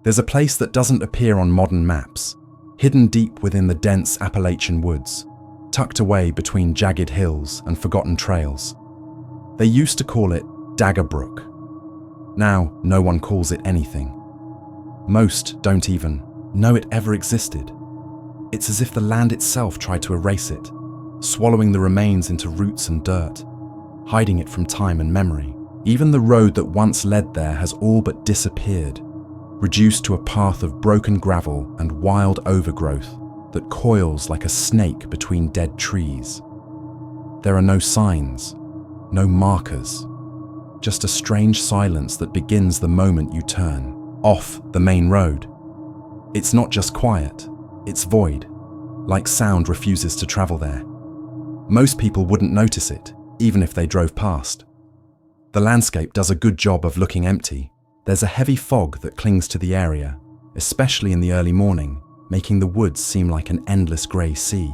There's a place that doesn't appear on modern maps, hidden deep within the dense Appalachian woods, tucked away between jagged hills and forgotten trails. They used to call it Dagger Brook. Now, no one calls it anything. Most don't even know it ever existed. It's as if the land itself tried to erase it, swallowing the remains into roots and dirt, hiding it from time and memory. Even the road that once led there has all but disappeared, reduced to a path of broken gravel and wild overgrowth that coils like a snake between dead trees. There are no signs, no markers, just a strange silence that begins the moment you turn off the main road. It's not just quiet, it's void, like sound refuses to travel there. Most people wouldn't notice it, even if they drove past. The landscape does a good job of looking empty. There's a heavy fog that clings to the area, especially in the early morning, making the woods seem like an endless grey sea.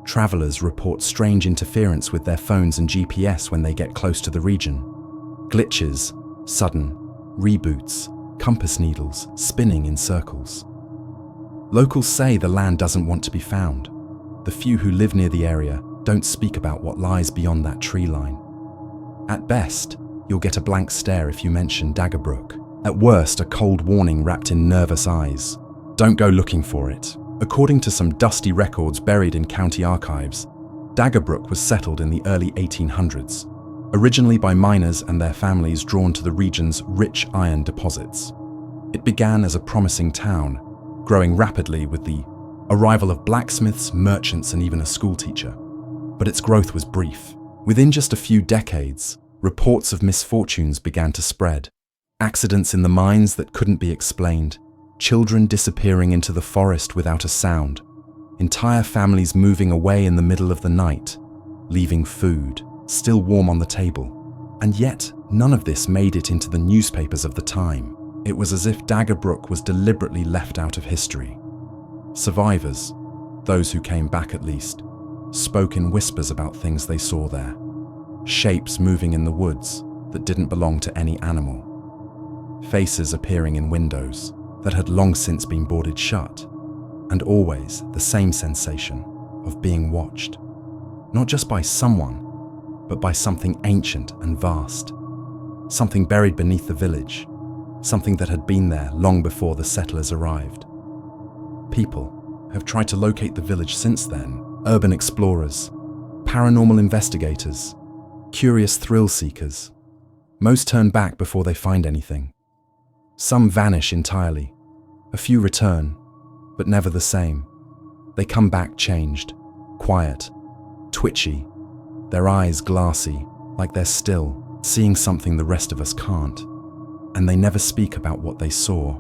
Travelers report strange interference with their phones and GPS when they get close to the region. Glitches, sudden, reboots, compass needles spinning in circles. Locals say the land doesn't want to be found. The few who live near the area don't speak about what lies beyond that tree line. At best, you'll get a blank stare if you mention Dagger Brook. At worst, a cold warning wrapped in nervous eyes. Don't go looking for it. According to some dusty records buried in county archives, Dagger Brook was settled in the early 1800s, originally by miners and their families drawn to the region's rich iron deposits. It began as a promising town, growing rapidly with the arrival of blacksmiths, merchants, and even a schoolteacher. But its growth was brief. Within just a few decades, reports of misfortunes began to spread. Accidents in the mines that couldn't be explained, children disappearing into the forest without a sound, entire families moving away in the middle of the night, leaving food still warm on the table. And yet, none of this made it into the newspapers of the time. It was as if Dagger Brook was deliberately left out of history. Survivors, those who came back at least, spoke in whispers about things they saw there. Shapes moving in the woods that didn't belong to any animal. Faces appearing in windows that had long since been boarded shut. And always the same sensation of being watched. Not just by someone, but by something ancient and vast. Something buried beneath the village. Something that had been there long before the settlers arrived. People have tried to locate the village since then. Urban explorers, paranormal investigators, curious thrill seekers. Most turn back before they find anything. Some vanish entirely. A few return, but never the same. They come back changed, quiet, twitchy, their eyes glassy, like they're still seeing something the rest of us can't. And they never speak about what they saw.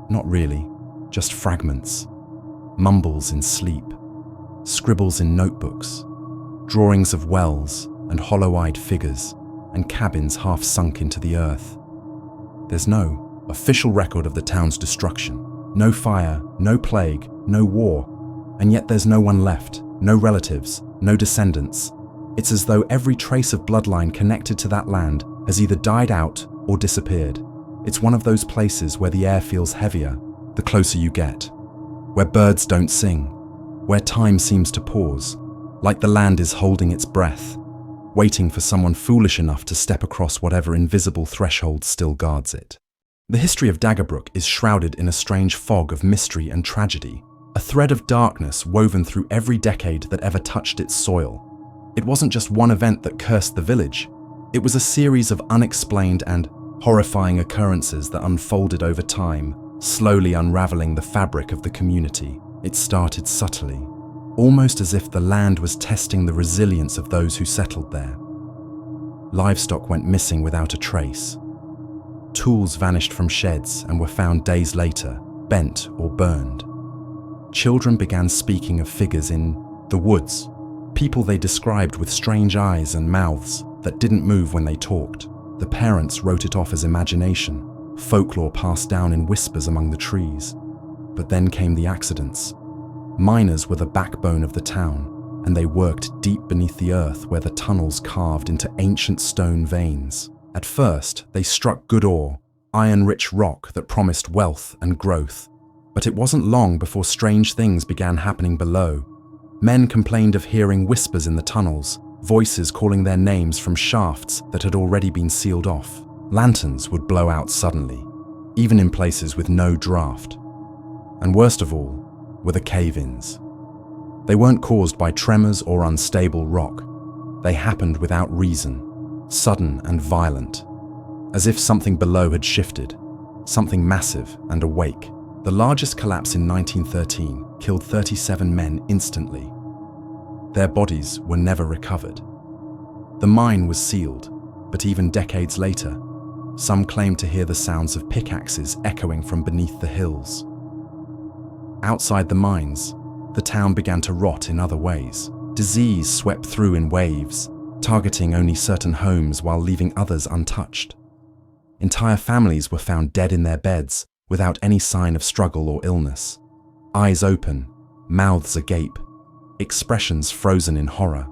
Not really, just fragments, mumbles in sleep, scribbles in notebooks, drawings of wells and hollow-eyed figures and cabins half sunk into the earth. There's no official record of the town's destruction. No fire, no plague, no war. And yet there's no one left, no relatives, no descendants. It's as though every trace of bloodline connected to that land has either died out or disappeared. It's one of those places where the air feels heavier the closer you get, where birds don't sing, where time seems to pause, like the land is holding its breath, waiting for someone foolish enough to step across whatever invisible threshold still guards it. The history of Dagger Brook is shrouded in a strange fog of mystery and tragedy, a thread of darkness woven through every decade that ever touched its soil. It wasn't just one event that cursed the village. It was a series of unexplained and horrifying occurrences that unfolded over time, slowly unraveling the fabric of the community. It started subtly, almost as if the land was testing the resilience of those who settled there. Livestock went missing without a trace. Tools vanished from sheds and were found days later, bent or burned. Children began speaking of figures in the woods, people they described with strange eyes and mouths that didn't move when they talked. The parents wrote it off as imagination, folklore passed down in whispers among the trees. But then came the accidents. Miners were the backbone of the town, and they worked deep beneath the earth where the tunnels carved into ancient stone veins. At first, they struck good ore, iron-rich rock that promised wealth and growth. But it wasn't long before strange things began happening below. Men complained of hearing whispers in the tunnels, voices calling their names from shafts that had already been sealed off. Lanterns would blow out suddenly, even in places with no draft. And worst of all were the cave-ins. They weren't caused by tremors or unstable rock. They happened without reason, sudden and violent, as if something below had shifted, something massive and awake. The largest collapse in 1913 killed 37 men instantly. Their bodies were never recovered. The mine was sealed, but even decades later, some claimed to hear the sounds of pickaxes echoing from beneath the hills. Outside the mines, the town began to rot in other ways. Disease swept through in waves, targeting only certain homes while leaving others untouched. Entire families were found dead in their beds without any sign of struggle or illness. Eyes open, mouths agape, expressions frozen in horror.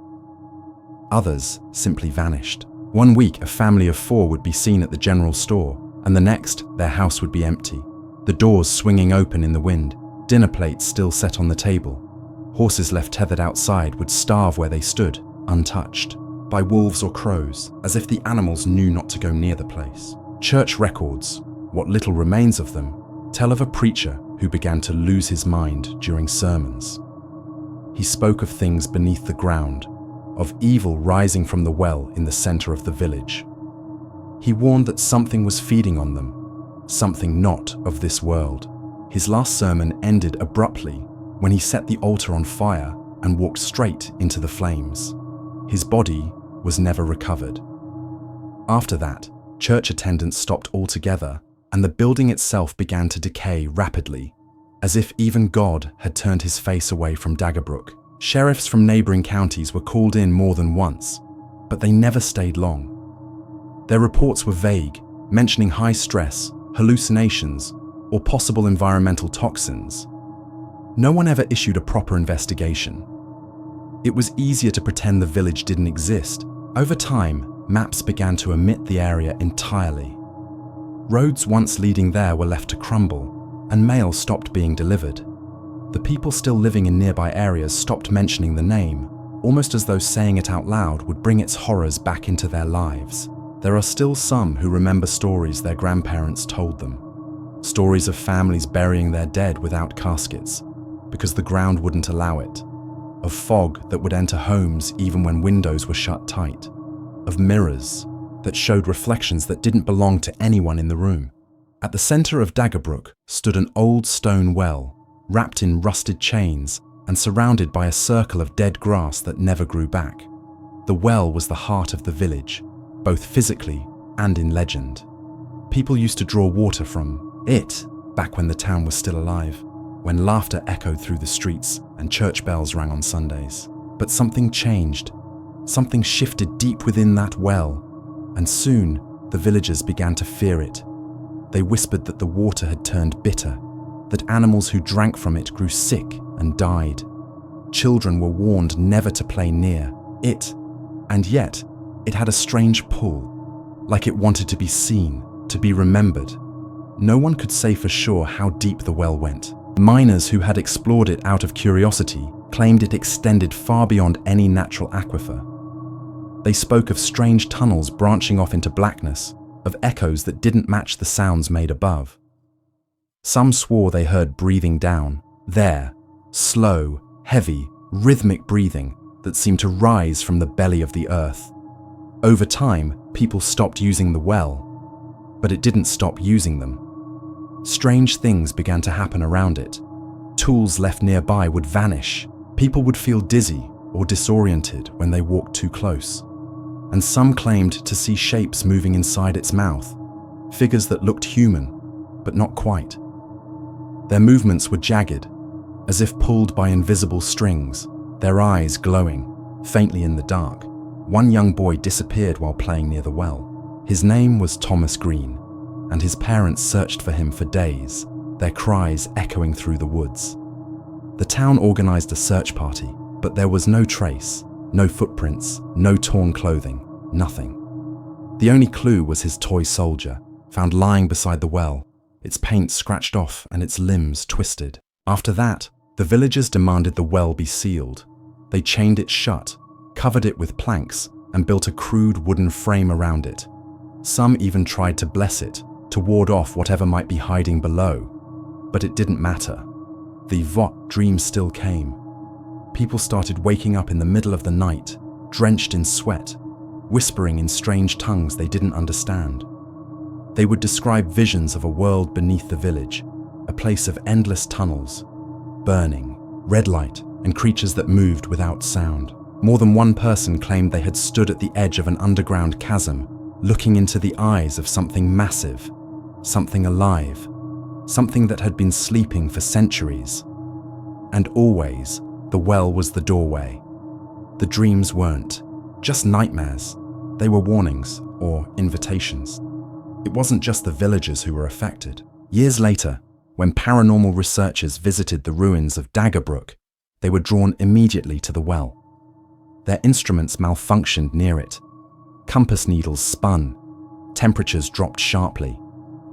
Others simply vanished. One week, a family of 4 would be seen at the general store, and the next, their house would be empty. The doors swinging open in the wind, dinner plates still set on the table. Horses left tethered outside would starve where they stood, untouched, by wolves or crows, as if the animals knew not to go near the place. Church records, what little remains of them, tell of a preacher who began to lose his mind during sermons. He spoke of things beneath the ground, of evil rising from the well in the center of the village. He warned that something was feeding on them, something not of this world. His last sermon ended abruptly when he set the altar on fire and walked straight into the flames. His body was never recovered. After that, church attendance stopped altogether, and the building itself began to decay rapidly, as if even God had turned his face away from Daggerbrook. Sheriffs from neighboring counties were called in more than once, but they never stayed long. Their reports were vague, mentioning high stress, hallucinations, or possible environmental toxins. No one ever issued a proper investigation. It was easier to pretend the village didn't exist. Over time, maps began to omit the area entirely. Roads once leading there were left to crumble, and mail stopped being delivered. The people still living in nearby areas stopped mentioning the name, almost as though saying it out loud would bring its horrors back into their lives. There are still some who remember stories their grandparents told them. Stories of families burying their dead without caskets, because the ground wouldn't allow it. Of fog that would enter homes even when windows were shut tight. Of mirrors that showed reflections that didn't belong to anyone in the room. At the center of Daggerbrook stood an old stone well, wrapped in rusted chains and surrounded by a circle of dead grass that never grew back. The well was the heart of the village, both physically and in legend. People used to draw water from it back when the town was still alive, when laughter echoed through the streets and church bells rang on Sundays. But something changed. Something shifted deep within that well, and soon the villagers began to fear it. They whispered that the water had turned bitter, that animals who drank from it grew sick and died. Children were warned never to play near it, and yet it had a strange pull, like it wanted to be seen, to be remembered. No one could say for sure how deep the well went. Miners who had explored it out of curiosity claimed it extended far beyond any natural aquifer. They spoke of strange tunnels branching off into blackness, of echoes that didn't match the sounds made above. Some swore they heard breathing down, there, slow, heavy, rhythmic breathing that seemed to rise from the belly of the earth. Over time, people stopped using the well, but it didn't stop using them. Strange things began to happen around it. Tools left nearby would vanish. People would feel dizzy or disoriented when they walked too close. And some claimed to see shapes moving inside its mouth, figures that looked human, but not quite. Their movements were jagged, as if pulled by invisible strings, their eyes glowing, faintly in the dark. One young boy disappeared while playing near the well. His name was Thomas Green, and his parents searched for him for days, their cries echoing through the woods. The town organized a search party, but there was no trace, no footprints, no torn clothing, nothing. The only clue was his toy soldier, found lying beside the well, its paint scratched off and its limbs twisted. After that, the villagers demanded the well be sealed. They chained it shut, covered it with planks, and built a crude wooden frame around it. Some even tried to bless it, to ward off whatever might be hiding below. But it didn't matter. The dream still came. People started waking up in the middle of the night, drenched in sweat, whispering in strange tongues they didn't understand. They would describe visions of a world beneath the village, a place of endless tunnels, burning, red light, and creatures that moved without sound. More than one person claimed they had stood at the edge of an underground chasm, looking into the eyes of something massive, something alive, something that had been sleeping for centuries. And always, the well was the doorway. The dreams weren't just nightmares. They were warnings or invitations. It wasn't just the villagers who were affected. Years later, when paranormal researchers visited the ruins of Daggerbrook, they were drawn immediately to the well. Their instruments malfunctioned near it. Compass needles spun. Temperatures dropped sharply.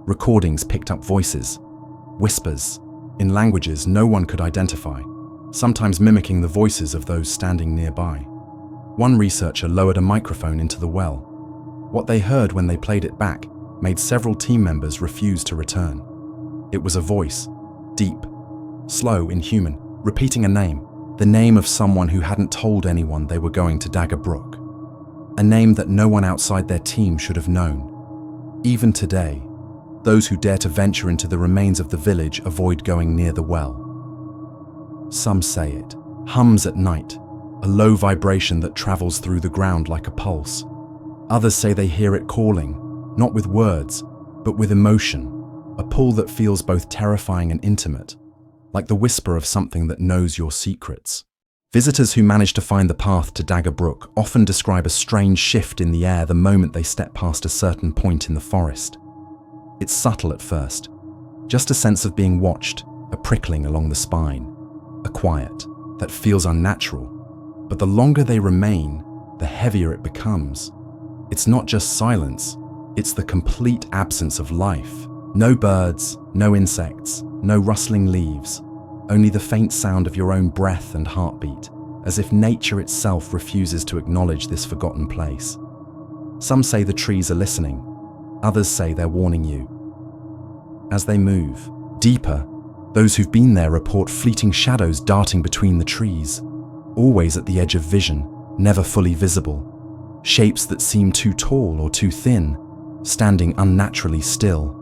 Recordings picked up voices, whispers, in languages no one could identify, sometimes mimicking the voices of those standing nearby. One researcher lowered a microphone into the well. What they heard when they played it back made several team members refuse to return. It was a voice, deep, slow, inhuman, repeating a name, the name of someone who hadn't told anyone they were going to Daggerbrook. A name that no one outside their team should have known. Even today, those who dare to venture into the remains of the village avoid going near the well. Some say it hums at night, a low vibration that travels through the ground like a pulse. Others say they hear it calling, not with words, but with emotion, a pull that feels both terrifying and intimate, like the whisper of something that knows your secrets. Visitors who manage to find the path to Daggerbrook often describe a strange shift in the air the moment they step past a certain point in the forest. It's subtle at first, just a sense of being watched, a prickling along the spine, a quiet that feels unnatural. But the longer they remain, the heavier it becomes. It's not just silence, it's the complete absence of life. No birds, no insects, no rustling leaves, only the faint sound of your own breath and heartbeat, as if nature itself refuses to acknowledge this forgotten place. Some say the trees are listening, others say they're warning you. As they move deeper, those who've been there report fleeting shadows darting between the trees, always at the edge of vision, never fully visible. Shapes that seem too tall or too thin, standing unnaturally still.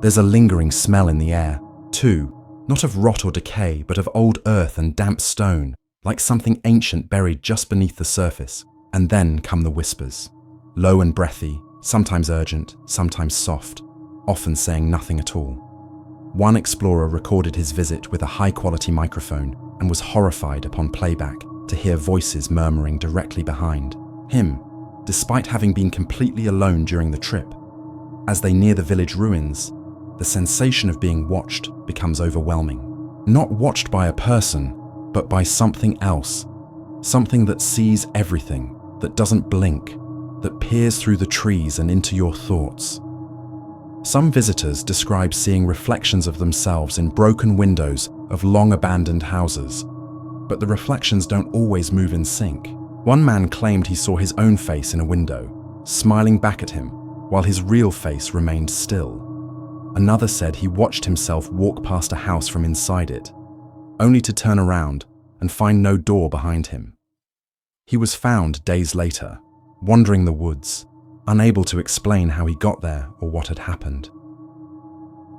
There's a lingering smell in the air, too, not of rot or decay, but of old earth and damp stone, like something ancient buried just beneath the surface. And then come the whispers, low and breathy, sometimes urgent, sometimes soft, often saying nothing at all. One explorer recorded his visit with a high-quality microphone and was horrified upon playback to hear voices murmuring directly behind him, despite having been completely alone during the trip. As they near the village ruins, the sensation of being watched becomes overwhelming. Not watched by a person, but by something else. Something that sees everything, that doesn't blink, that peers through the trees and into your thoughts. Some visitors describe seeing reflections of themselves in broken windows of long-abandoned houses, but the reflections don't always move in sync. One man claimed he saw his own face in a window, smiling back at him, while his real face remained still. Another said he watched himself walk past a house from inside it, only to turn around and find no door behind him. He was found days later, wandering the woods, unable to explain how he got there or what had happened.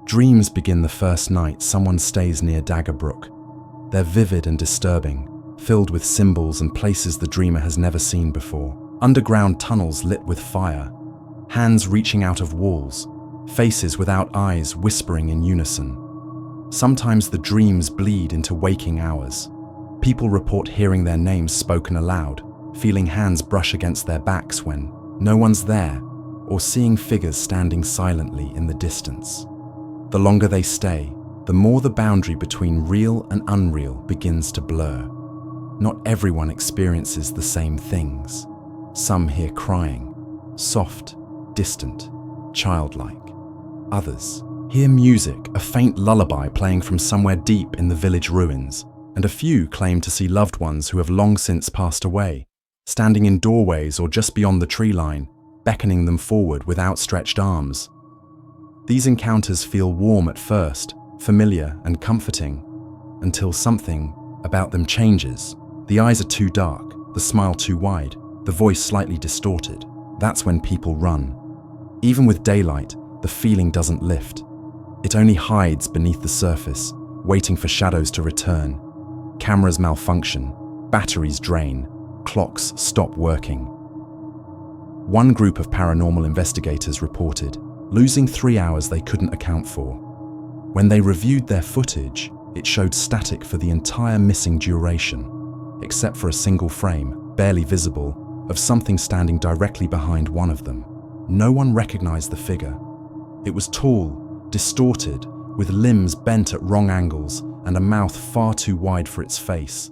Dreams begin the first night someone stays near Daggerbrook. They're vivid and disturbing, filled with symbols and places the dreamer has never seen before. Underground tunnels lit with fire, hands reaching out of walls, faces without eyes whispering in unison. Sometimes the dreams bleed into waking hours. People report hearing their names spoken aloud, feeling hands brush against their backs when no one's there, or seeing figures standing silently in the distance. The longer they stay, the more the boundary between real and unreal begins to blur. Not everyone experiences the same things. Some hear crying, soft, distant, childlike. Others hear music, a faint lullaby playing from somewhere deep in the village ruins, and a few claim to see loved ones who have long since passed away, standing in doorways or just beyond the tree line, beckoning them forward with outstretched arms. These encounters feel warm at first, familiar and comforting, until something about them changes. The eyes are too dark, the smile too wide, the voice slightly distorted. That's when people run. Even with daylight, the feeling doesn't lift. It only hides beneath the surface, waiting for shadows to return. Cameras malfunction, batteries drain, clocks stop working. One group of paranormal investigators reported losing 3 hours they couldn't account for. When they reviewed their footage, it showed static for the entire missing duration, except for a single frame, barely visible, of something standing directly behind one of them. No one recognized the figure. It was tall, distorted, with limbs bent at wrong angles and a mouth far too wide for its face.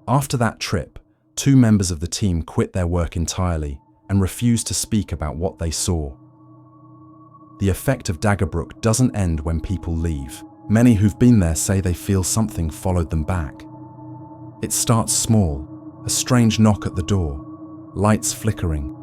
After that trip, 2 members of the team quit their work entirely and refused to speak about what they saw. The effect of Daggerbrook doesn't end when people leave. Many who've been there say they feel something followed them back. It starts small, a strange knock at the door, lights flickering,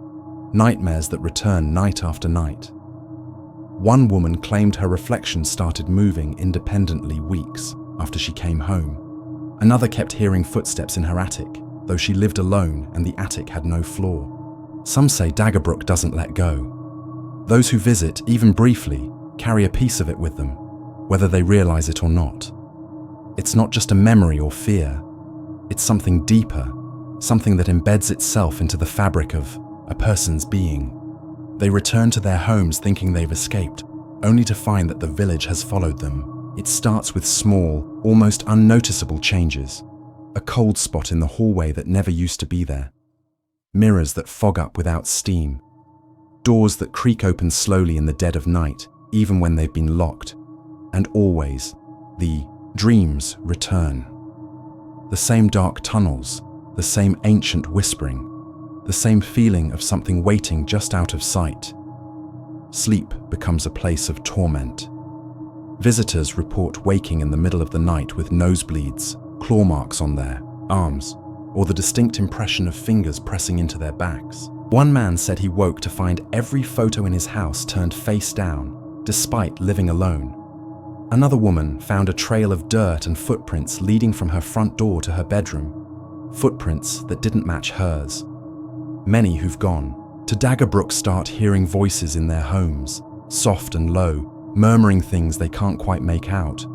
nightmares that return night after night. One woman claimed her reflection started moving independently weeks after she came home. Another kept hearing footsteps in her attic, though she lived alone and the attic had no floor. Some say Daggerbrook doesn't let go. Those who visit, even briefly, carry a piece of it with them, whether they realize it or not. It's not just a memory or fear. It's something deeper, something that embeds itself into the fabric of a person's being. They return to their homes thinking they've escaped, only to find that the village has followed them. It starts with small, almost unnoticeable changes. A cold spot in the hallway that never used to be there. Mirrors that fog up without steam. Doors that creak open slowly in the dead of night, even when they've been locked. And always, the dreams return. The same dark tunnels, the same ancient whispering, the same feeling of something waiting just out of sight. Sleep becomes a place of torment. Visitors report waking in the middle of the night with nosebleeds, claw marks on their arms, or the distinct impression of fingers pressing into their backs. One man said he woke to find every photo in his house turned face down, despite living alone. Another woman found a trail of dirt and footprints leading from her front door to her bedroom, footprints that didn't match hers. Many who've gone to Daggerbrook start hearing voices in their homes, soft and low, murmuring things they can't quite make out,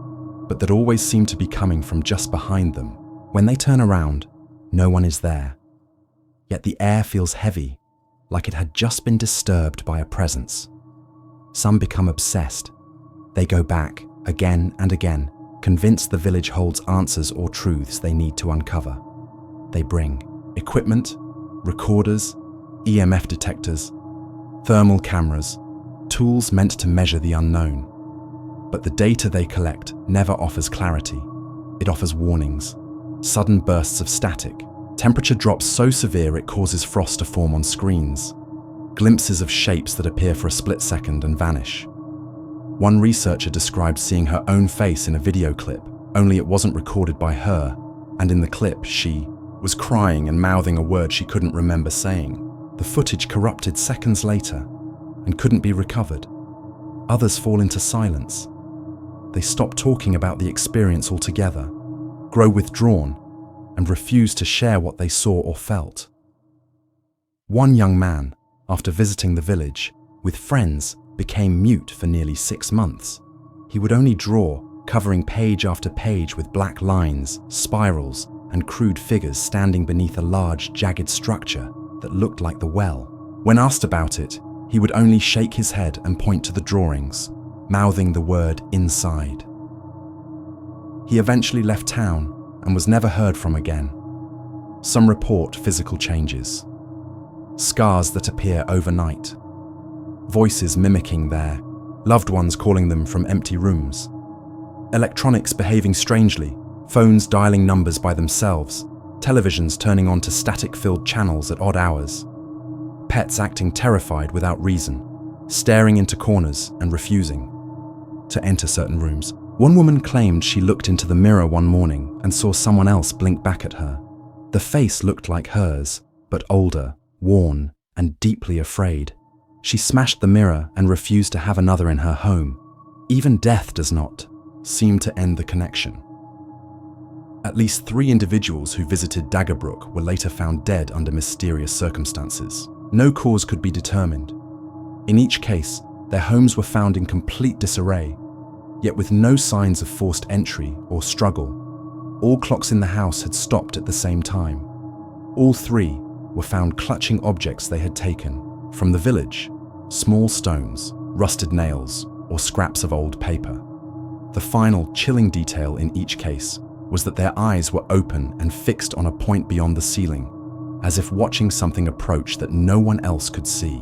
but that always seem to be coming from just behind them. When they turn around, no one is there. Yet the air feels heavy, like it had just been disturbed by a presence. Some become obsessed. They go back again and again, convinced the village holds answers or truths they need to uncover. They bring equipment, recorders, EMF detectors, thermal cameras, tools meant to measure the unknown. But the data they collect never offers clarity. It offers warnings, sudden bursts of static, temperature drops so severe it causes frost to form on screens, glimpses of shapes that appear for a split second and vanish. One researcher described seeing her own face in a video clip, only it wasn't recorded by her, and in the clip she was crying and mouthing a word she couldn't remember saying. The footage corrupted seconds later and couldn't be recovered. Others fall into silence. They stop talking about the experience altogether, grow withdrawn, and refuse to share what they saw or felt. One young man, after visiting the village with friends, became mute for nearly 6 months. He would only draw, covering page after page with black lines, spirals, and crude figures standing beneath a large, jagged structure that looked like the well. When asked about it, he would only shake his head and point to the drawings, mouthing the word inside. He eventually left town and was never heard from again. Some report physical changes, scars that appear overnight, voices mimicking their loved ones calling them from empty rooms, electronics behaving strangely, phones dialing numbers by themselves, televisions turning on to static-filled channels at odd hours, pets acting terrified without reason. staring into corners and refusing to enter certain rooms. One woman claimed she looked into the mirror one morning and saw someone else blink back at her. The face looked like hers, but older, worn, and deeply afraid. She smashed the mirror and refused to have another in her home. Even death does not seem to end the connection. At least 3 individuals who visited Daggerbrook were later found dead under mysterious circumstances. No cause could be determined. In each case, their homes were found in complete disarray, yet with no signs of forced entry or struggle. All clocks in the house had stopped at the same time. All 3 were found clutching objects they had taken from the village: small stones, rusted nails, or scraps of old paper. The final, chilling detail in each case was that their eyes were open and fixed on a point beyond the ceiling, as if watching something approach that no one else could see.